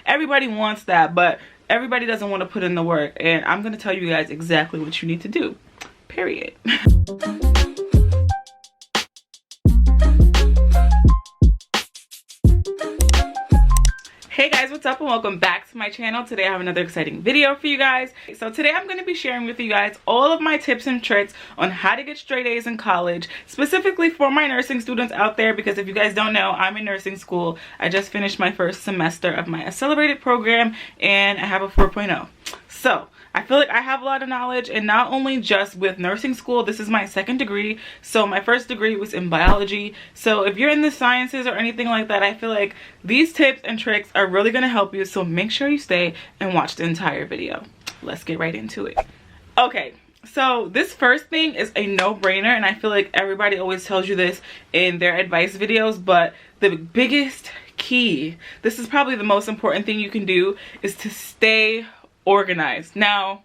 everybody wants that, but everybody doesn't want to put in the work. And I'm going to tell you guys exactly what you need to do. Period. Hey guys, what's up and welcome back to my channel. Today I have another exciting video for you guys. So today I'm going to be sharing with you guys all of my tips and tricks on how to get straight A's in college, specifically for my nursing students out there, because if you guys don't know, I'm in nursing school. I just finished my first semester of my accelerated program and I have a 4.0. So I feel like I have a lot of knowledge, and not only just with nursing school. This is my second degree. So my first degree was in biology. So if you're in the sciences or anything like that, I feel like these tips and tricks are really going to help you. So make sure you stay and watch the entire video. Let's get right into it. Okay. So this first thing is a no-brainer, and I feel like everybody always tells you this in their advice videos, but the biggest key, this is probably the most important thing you can do, is to stay organized. Now,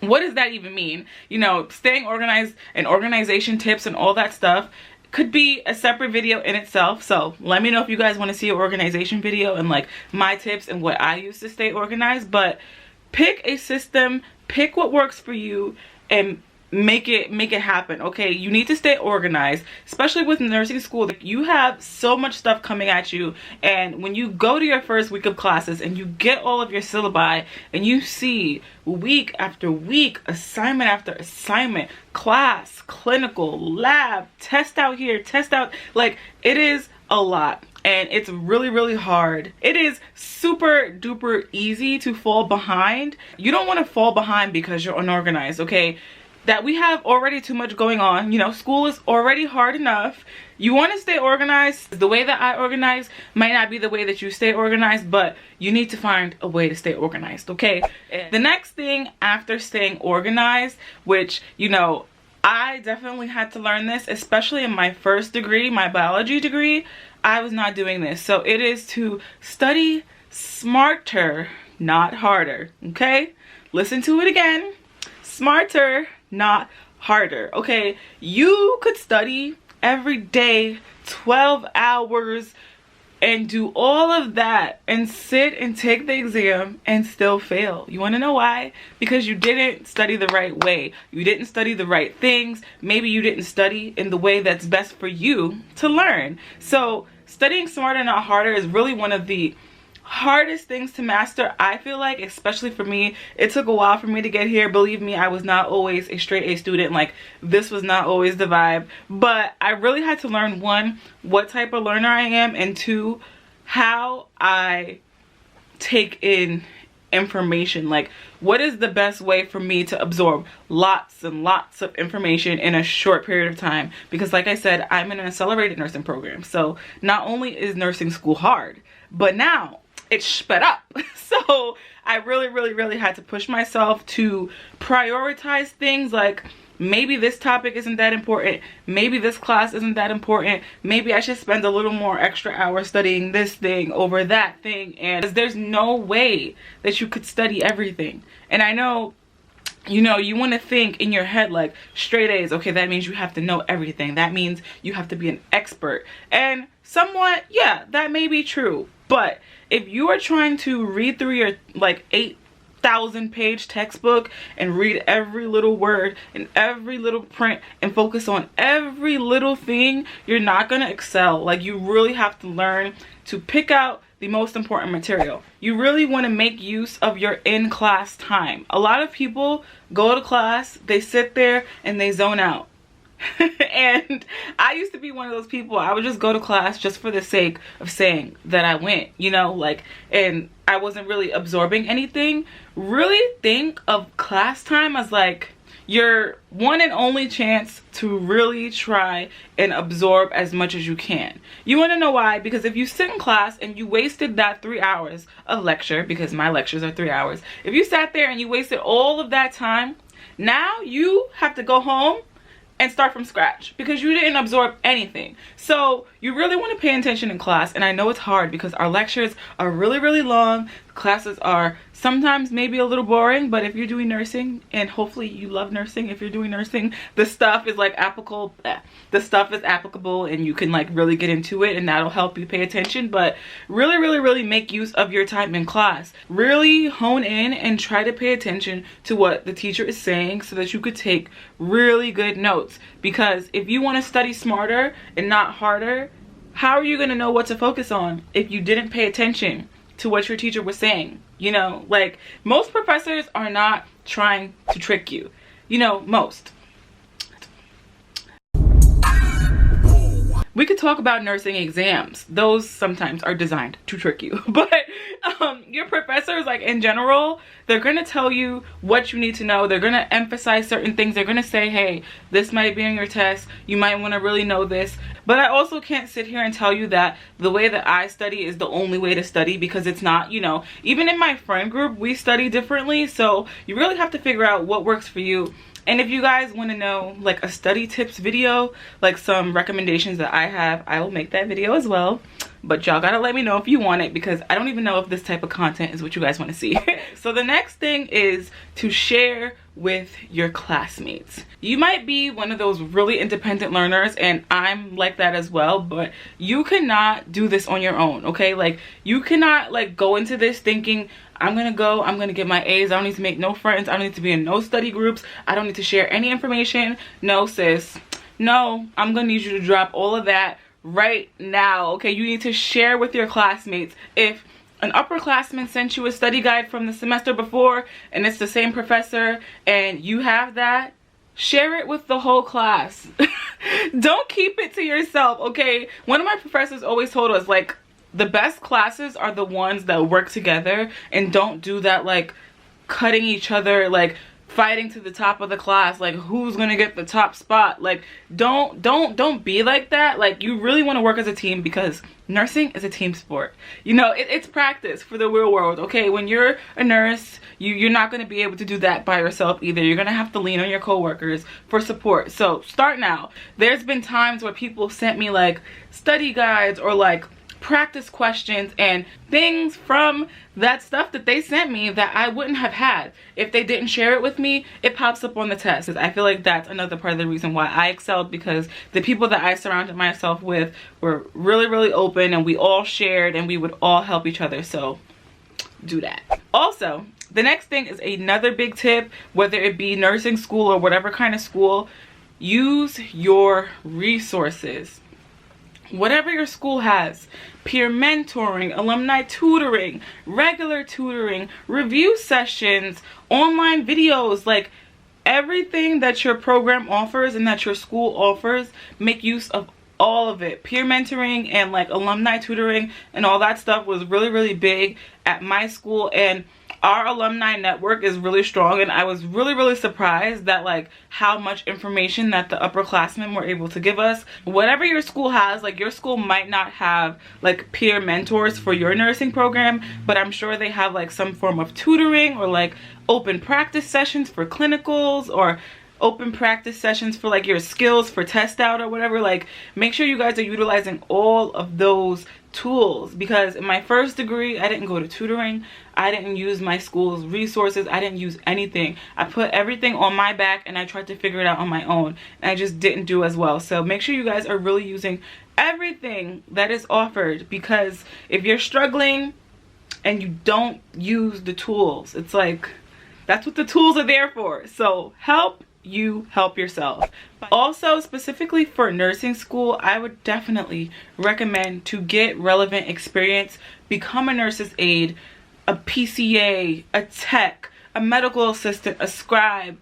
what does that even mean? You know, staying organized and organization tips and all that stuff could be a separate video in itself. So let me know if you guys want to see an organization video and like my tips and what I use to stay organized. But pick a system, pick what works for you, and make it happen. Okay, you need to stay organized, especially with nursing school. You have so much stuff coming at you, and when you go to your first week of classes and you get all of your syllabi and you see week after week, assignment after assignment, class, clinical, lab, test out here, test out, like, it is a lot. And it's really hard. It is super duper easy to fall behind. You don't want to fall behind because you're unorganized, okay? That we have already too much going on. You know, school is already hard enough. You want to stay organized. The way that I organize might not be the way that you stay organized, but you need to find a way to stay organized, okay? And the next thing after staying organized, which, you know, I definitely had to learn this, especially in my first degree, my biology degree. I was not doing this. So it is to study smarter, not harder, okay? Listen to it again. Smarter, not harder. Okay, you could study every day 12 hours and do all of that and sit and take the exam and still fail. You want to know why? Because you didn't study the right way. You didn't study the right things. Maybe you didn't study in the way that's best for you to learn. So studying smarter, not harder is really one of the hardest things to master, I feel like, especially for me. It took a while for me to get here. Believe me, I was not always a straight A student. Like, this was not always the vibe, but I really had to learn, one, what type of learner I am, and two, how I take in information. Like, what is the best way for me to absorb lots and lots of information in a short period of time? Because like I said, I'm in an accelerated nursing program, so not only is nursing school hard, but now it's sped up. So I really had to push myself to prioritize things. Like, maybe this topic isn't that important, maybe this class isn't that important, maybe I should spend a little more extra hours studying this thing over that thing. And there's no way that you could study everything. And I know, you know, you want to think in your head like straight A's, okay, that means you have to know everything, that means you have to be an expert. And somewhat, yeah, that may be true. But if you are trying to read through your like 8,000 page textbook and read every little word and every little print and focus on every little thing, you're not gonna excel. Like, you really have to learn to pick out the most important material. You really want to make use of your in-class time. A lot of people go to class, they sit there and they zone out. And I used to be one of those people. I would just go to class just for the sake of saying that I went, you know, like, and I wasn't really absorbing anything. Really think of class time as like your one and only chance to really try and absorb as much as you can. You want to know why? Because if you sit in class and you wasted that 3 hours of lecture, because my lectures are 3 hours, if you sat there and you wasted all of that time, now you have to go home and start from scratch because you didn't absorb anything. So you really want to pay attention in class. And I know it's hard because our lectures are really long, classes are sometimes maybe a little boring, but if you're doing nursing, and hopefully you love nursing, if you're doing nursing, the stuff is like applicable, and you can like really get into it, and that'll help you pay attention. But really make use of your time in class. Really hone in and try to pay attention to what the teacher is saying so that you could take really good notes. Because if you want to study smarter and not harder, how are you going to know what to focus on if you didn't pay attention to what your teacher was saying? You know, like, most professors are not trying to trick you. You know, most. We could talk about nursing exams. Those sometimes are designed to trick you. But your professors, like, in general, they're going to tell you what you need to know. They're going to emphasize certain things. They're going to say, hey, this might be on your test. You might want to really know this. But I also can't sit here and tell you that the way that I study is the only way to study, because it's not. You know, even in my friend group, we study differently. So you really have to figure out what works for you. And if you guys want to know like a study tips video, like some recommendations that I have, I will make that video as well. But y'all gotta let me know if you want it, because I don't even know if this type of content is what you guys want to see. So the next thing is to share with your classmates. You might be one of those really independent learners, and I'm like that as well, but you cannot do this on your own, okay? Like, you cannot like go into this thinking, I'm gonna get my A's, I don't need to make no friends, I don't need to be in no study groups, I don't need to share any information. No, sis. No, I'm gonna need you to drop all of that right now, okay? You need to share with your classmates. If an upperclassman sent you a study guide from the semester before and it's the same professor and you have that, share it with the whole class. Don't keep it to yourself, okay? One of my professors always told us, like, the best classes are the ones that work together and don't do that, like, cutting each other, like fighting to the top of the class, like who's gonna get the top spot. Like, don't be like that. Like, you really want to work as a team, because nursing is a team sport. You know, it's practice for the real world, okay? When you're a nurse, you're not going to be able to do that by yourself either. You're going to have to lean on your coworkers for support. So start now. There's been times where people sent me like study guides or like practice questions and things from that stuff that they sent me that I wouldn't have had if they didn't share it with me. It pops up on the test. I feel like that's another part of the reason why I excelled, because the people that I surrounded myself with were really open, and we all shared and we would all help each other. So do that. Also, the next thing is another big tip, whether it be nursing school or whatever kind of school, use your resources. Whatever your school has, peer mentoring, alumni tutoring, regular tutoring, review sessions, online videos, like everything that your program offers and that your school offers, make use of all of it. Peer mentoring and like alumni tutoring and all that stuff was really big at my school, and our alumni network is really strong, and I was really surprised that like how much information that the upperclassmen were able to give us. Whatever your school has, like your school might not have like peer mentors for your nursing program, but I'm sure they have like some form of tutoring or like open practice sessions for clinicals, or open practice sessions for like your skills for test out or whatever. Like, make sure you guys are utilizing all of those tools, because in my first degree I didn't go to tutoring, I didn't use my school's resources, I didn't use anything. I put everything on my back and I tried to figure it out on my own, and I just didn't do as well. So make sure you guys are really using everything that is offered, because if you're struggling and you don't use the tools, it's like, that's what the tools are there for. So help you help yourself. Also, specifically for nursing school, I would definitely recommend to get relevant experience. Become a nurse's aide, a PCA, a tech, a medical assistant, a scribe.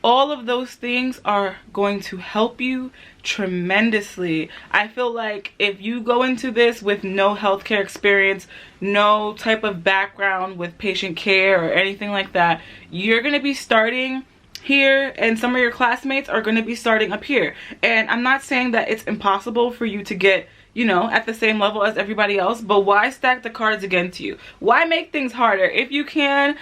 All of those things are going to help you tremendously. I feel like if you go into this with no healthcare experience, no type of background with patient care or anything like that, you're going to be starting here, and some of your classmates are going to be starting up here. And I'm not saying that it's impossible for you to get, you know, at the same level as everybody else, but why stack the cards against you? Why make things harder? If you can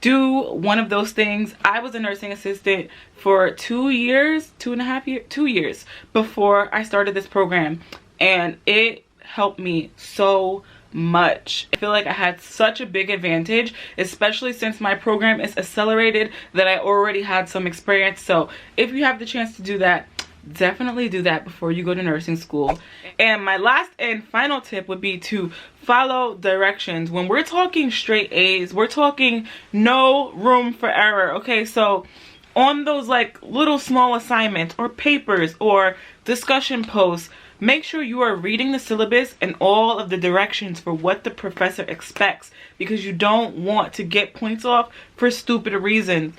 do one of those things. I was a nursing assistant for 2 years, 2.5 years, 2 years before I started this program, and it helped me so much. I feel like I had such a big advantage, especially since my program is accelerated, that I already had some experience. So if you have the chance to do that, definitely do that before you go to nursing school. And my last and final tip would be to follow directions. When we're talking straight A's, we're talking no room for error. Okay, so on those like little small assignments or papers or discussion posts, make sure you are reading the syllabus and all of the directions for what the professor expects, because you don't want to get points off for stupid reasons.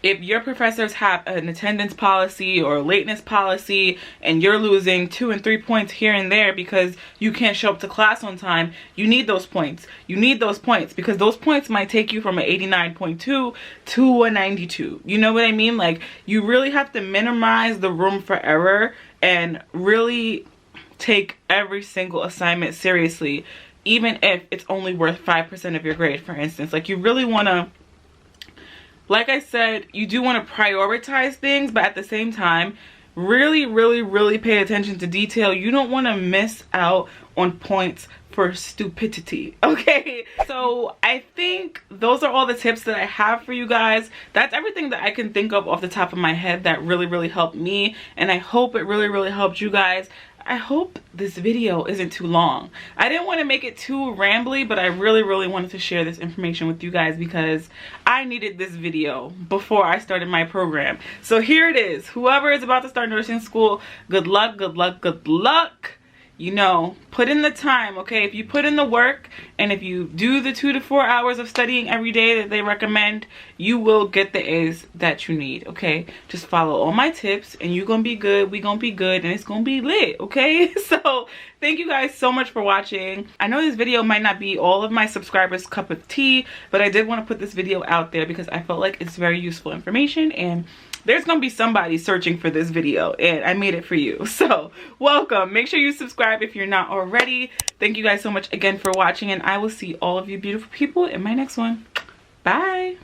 If your professors have an attendance policy or a lateness policy and you're losing 2 and 3 points here and there because you can't show up to class on time, you need those points. You need those points because those points might take you from an 89.2 to a 92. You know what I mean? Like, you really have to minimize the room for error and really take every single assignment seriously, even if it's only worth 5% of your grade, for instance. Like, you really want to, like I said, you do want to prioritize things, but at the same time, really pay attention to detail. You don't want to miss out on points for stupidity, okay? So I think those are all the tips that I have for you guys. That's everything that I can think of off the top of my head that really helped me, and I hope it really helped you guys. I hope this video isn't too long. I didn't want to make it too rambly, but I really wanted to share this information with you guys because I needed this video before I started my program. So here it is. Whoever is about to start nursing school, good luck, good luck, good luck. You know, put in the time, okay? If you put in the work and if you do the 2 to 4 hours of studying every day that they recommend, you will get the A's that you need, okay? Just follow all my tips and you're gonna be good, we gonna be good, and it's gonna be lit, okay? So thank you guys so much for watching. I know this video might not be all of my subscribers' cup of tea, but I did want to put this video out there because I felt like it's very useful information, and there's gonna be somebody searching for this video, and I made it for you. So welcome. Make sure you subscribe if you're not already. Thank you guys so much again for watching, and I will see all of you beautiful people in my next one. Bye.